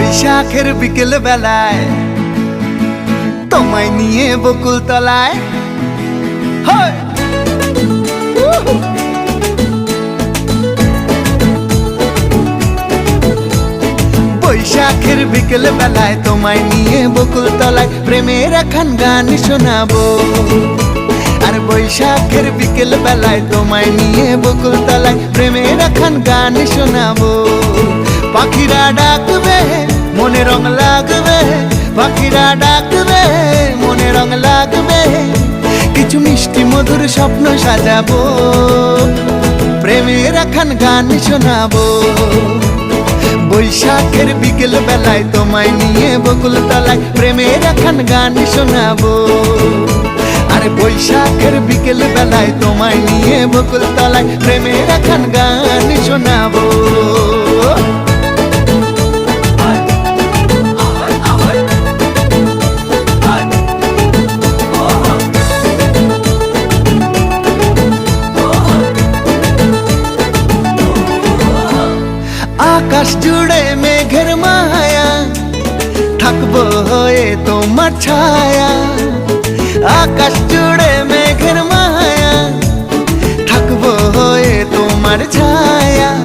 বৈশাখের বিকেল বেলায় তোমায় নিয়ে বকুল তলায় বৈশাখের বিকেল বেলায় তোমায় নিয়ে বকুল তলায় প্রেমের একখান গান শোনাবো। আর বৈশাখের বিকেল বেলায় তোমায় নিয়ে বকুল তলায় প্রেমের একখান গান শোনাবো। পাখিরা ডাকবে মনে রং লাগবে, পাখিরা ডাকবে মনে রং লাগবে, কিছু মিষ্টি মধুর স্বপ্ন সাজাবো, প্রেমের একখান গান শোনাবো। বৈশাখের বিকেল বেলায় তোমায় নিয়ে বকুল তলায় প্রেমের একখান গান শোনাবো। আরে বৈশাখের বিকেল বেলায় তোমায় নিয়ে বকুল তলায় প্রেমের একখান গান শোনাবো। আকাশ জুড়ে মেঘের মায়া, থাকবো হয়ে তোমার ছায়া। আকাশ জুড়ে মেঘের মায়া, থাকবো হয়ে তোমার ছায়া।